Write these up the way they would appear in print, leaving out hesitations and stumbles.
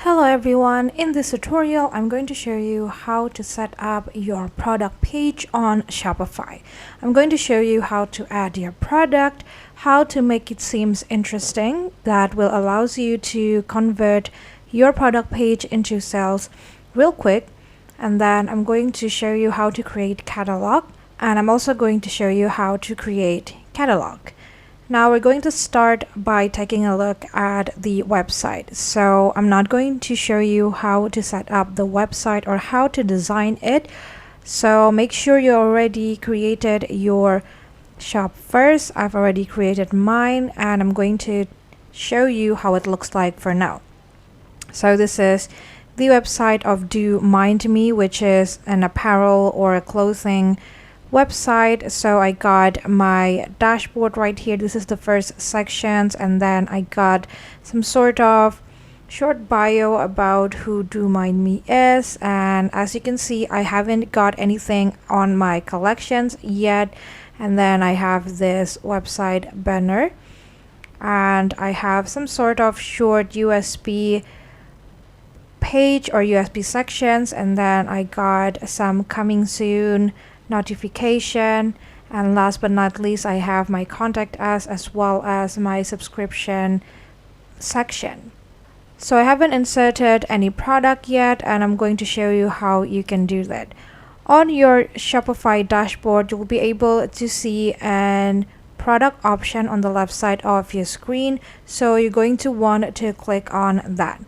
Hello everyone, in this tutorial I'm going to show you how to set up your product page on Shopify. I'm going to show you how to add your product, how to make it seem interesting that will allows you to convert your product page into sales real quick, and then I'm going to show you how to create catalog, and I'm also going to show you how to create catalog. Now we're going to start by taking a look at the website. So I'm not going to show you how to set up the website or how to design it. So make sure you already created your shop first. I've already created mine and I'm going to show you how it looks like for now. So this is the website of Do Mind Me, which is an apparel or a clothing website. So I got my dashboard right here. This is the first sections, and then I got some sort of short bio about who Do Mind Me is, and as you can see I haven't got anything on my collections yet. And then I have this website banner, and I have some sort of short USB page or USB sections, and then I got some coming soon notification, and last but not least I have my contact us as well as my subscription section. So I haven't inserted any product yet, and I'm going to show you how you can do that. On your Shopify dashboard you will be able to see an product option on the left side of your screen, so you're going to want to click on that.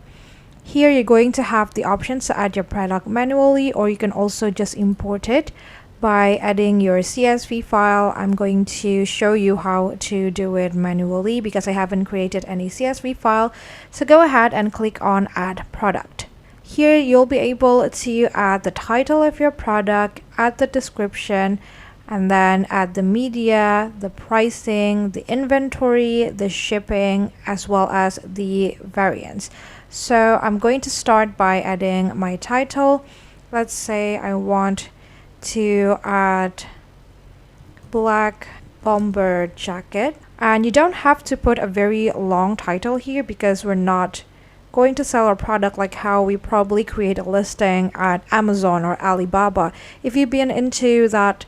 Here you're going to have the options to add your product manually, or you can also just import it by adding your CSV file. I'm going to show you how to do it manually because I haven't created any CSV file. So go ahead and click on Add Product. Here you'll be able to add the title of your product, add the description, and then add the media, the pricing, the inventory, the shipping, as well as the variants. So I'm going to start by adding my title. Let's say I want to add black bomber jacket, and you don't have to put a very long title here because we're not going to sell our product like how we probably create a listing at Amazon or Alibaba. If you've been into that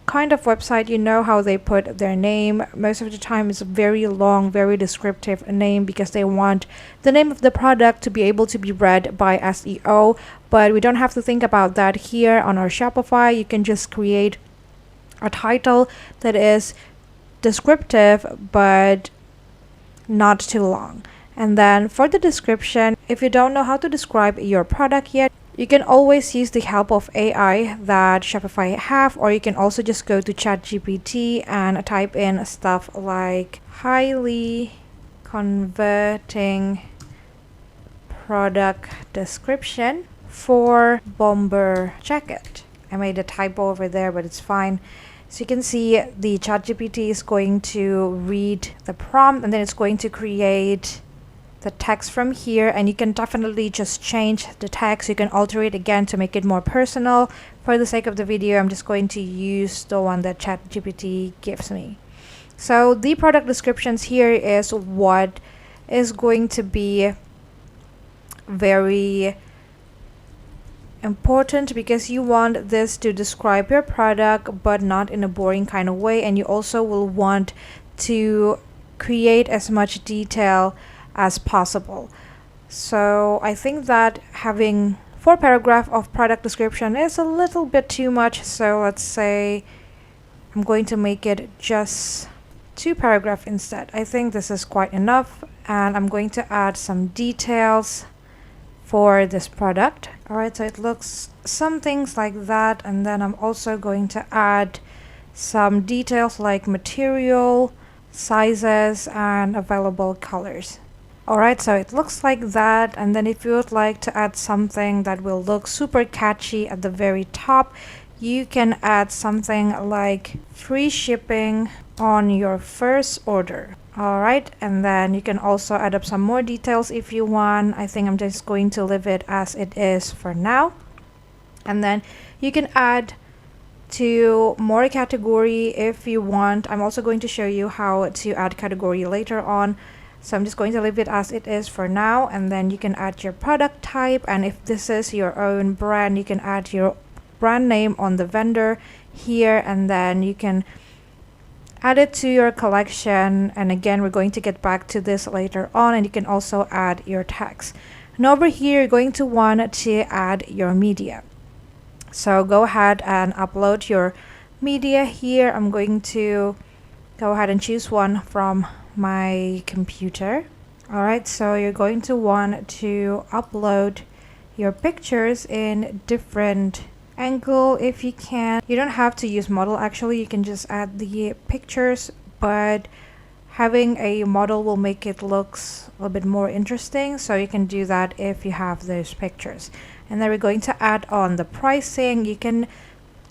kind of website, you know how they put their name. Most of the time it's a very long, very descriptive name because they want the name of the product to be able to be read by SEO, but we don't have to think about that here on our Shopify. You can just create a title that is descriptive but not too long. And then for the description, if you don't know how to describe your product yet, you can always use the help of AI that Shopify have, or you can also just go to ChatGPT and type in stuff like highly converting product description for bomber jacket. I made a typo over there, but it's fine. So you can see the ChatGPT is going to read the prompt, and then it's going to create the text from here, and you can definitely just change the text. You can alter it again to make it more personal. For the sake of the video, I'm just going to use the one that ChatGPT gives me. So the product descriptions here is what is going to be very important because you want this to describe your product but not in a boring kind of way, and you also will want to create as much detail as possible. So I think that having 4 paragraphs of product description is a little bit too much, so let's say I'm going to make it just 2 paragraphs instead. I think this is quite enough, and I'm going to add some details for this product. Alright, so it looks some things like that, and then I'm also going to add some details like material, sizes, and available colors. Alright, so it looks like that, and then if you would like to add something that will look super catchy at the very top, you can add something like free shipping on your first order. Alright, and then you can also add up some more details if you want. I think I'm just going to leave it as it is for now. And then you can add to more category if you want. I'm also going to show you how to add category later on. So I'm just going to leave it as it is for now, and then you can add your product type, and if this is your own brand, you can add your brand name on the vendor here, and then you can add it to your collection. And again, we're going to get back to this later on, and you can also add your tags. And over here, you're going to want to add your media. So go ahead and upload your media here. I'm going to go ahead and choose one from my computer. All right, so you're going to want to upload your pictures in different angle if you can. You don't have to use model, actually. You can just add the pictures, but having a model will make it looks a little bit more interesting, so you can do that if you have those pictures. And then we're going to add on the pricing. You can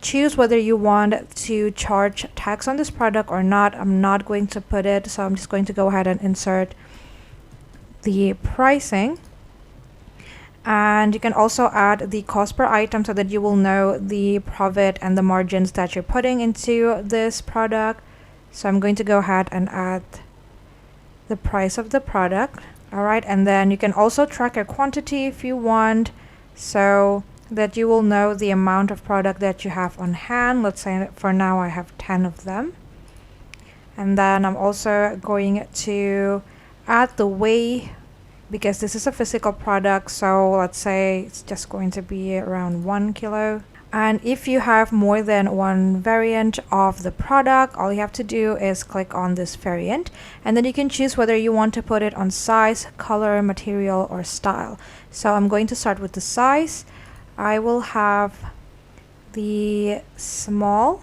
choose whether you want to charge tax on this product or not. I'm not going to put it, so I'm just going to go ahead and insert the pricing. And you can also add the cost per item so that you will know the profit and the margins that you're putting into this product. So I'm going to go ahead and add the price of the product. All right, and then you can also track your quantity if you want, so that you will know the amount of product that you have on hand. Let's say for now I have 10 of them. And then I'm also going to add the weight, because this is a physical product, so let's say it's just going to be around 1 kilo. And if you have more than one variant of the product, all you have to do is click on this variant, and then you can choose whether you want to put it on size, color, material, or style. So I'm going to start with the size. I will have the small,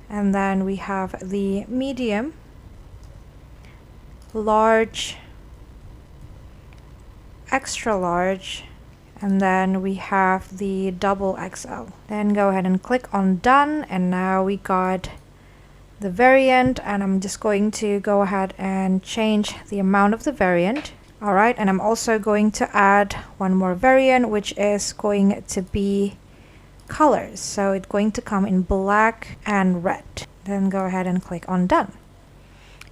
and then we have the medium, large, extra large, and then we have the double XL. Then go ahead and click on done, and now we got the variant, and I'm just going to go ahead and change the amount of the variant. All right, and I'm also going to add one more variant, which is going to be colors. So it's going to come in black and red. Then go ahead and click on done.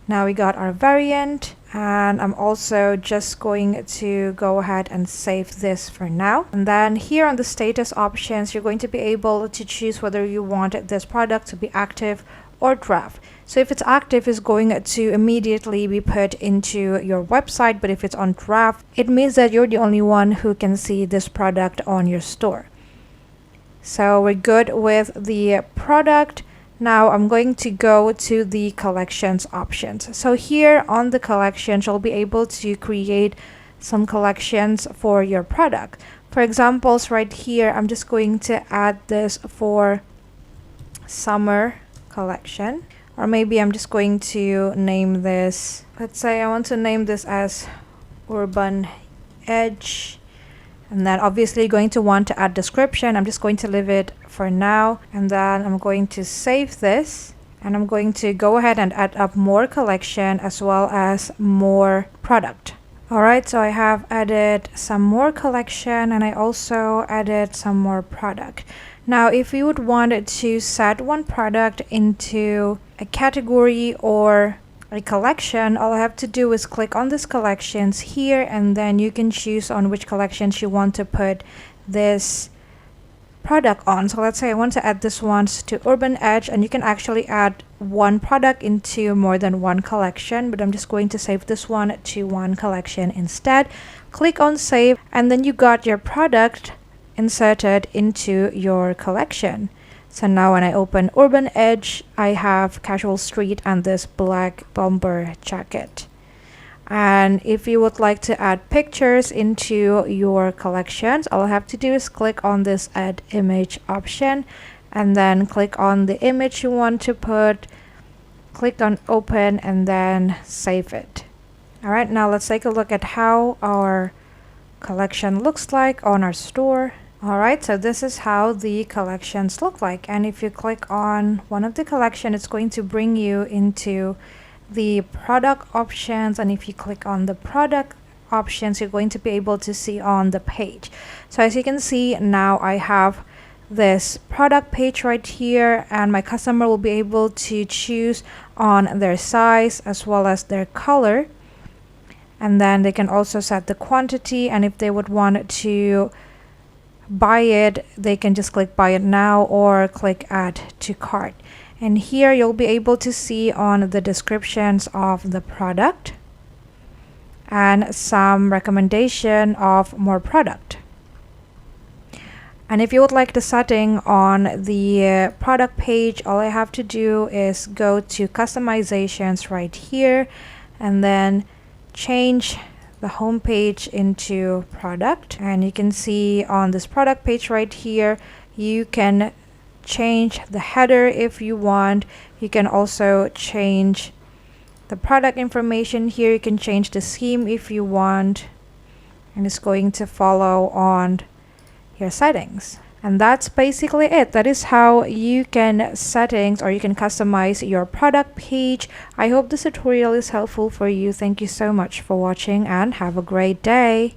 Now we got our variant, and I'm also just going to go ahead and save this for now. And then here on the status options, you're going to be able to choose whether you want this product to be active or draft. So if it's active, it's going to immediately be put into your website, but if it's on draft, it means that you're the only one who can see this product on your store. So we're good with the product. Now I'm going to go to the collections options. So here on the collections, you'll be able to create some collections for your product. For examples right here, I'm just going to add this for summer collection, or maybe I'm just going to name this, let's say I want to name this as Urban Edge. And then obviously you're going to want to add description. I'm just going to leave it for now, and then I'm going to save this, and I'm going to go ahead and add up more collection as well as more product. All right, so I have added some more collection, and I also added some more product. Now if you would want to set one product into a category or a collection, all I have to do is click on this collections here, and then you can choose on which collections you want to put this product on. So let's say I want to add this one to Urban Edge, and you can actually add one product into more than one collection, but I'm just going to save this one to one collection instead. Click on save, and then you got your product inserted into your collection. So now when I open Urban Edge, I have casual street and this black bomber jacket. And if you would like to add pictures into your collections, all I have to do is click on this add image option, and then click on the image you want to put, click on open, and then save it. All right, now let's take a look at how our collection looks like on our store. Alright, so this is how the collections look like, and if you click on one of the collection, it's going to bring you into the product options, and if you click on the product options, you're going to be able to see on the page. So as you can see, now I have this product page right here, and my customer will be able to choose on their size as well as their color. And then they can also set the quantity, and if they would want to buy it, they can just click buy it now or click add to cart. And here you'll be able to see on the descriptions of the product and some recommendation of more product. And if you would like the setting on the product page, all I have to do is go to customizations right here and then change the home page into product. And you can see on this product page right here, you can change the header if you want. You can also change the product information here. You can change the scheme if you want, and it's going to follow on your settings. And that's basically it. That is how you can settings or you can customize your product page. I hope this tutorial is helpful for you. Thank you so much for watching and have a great day.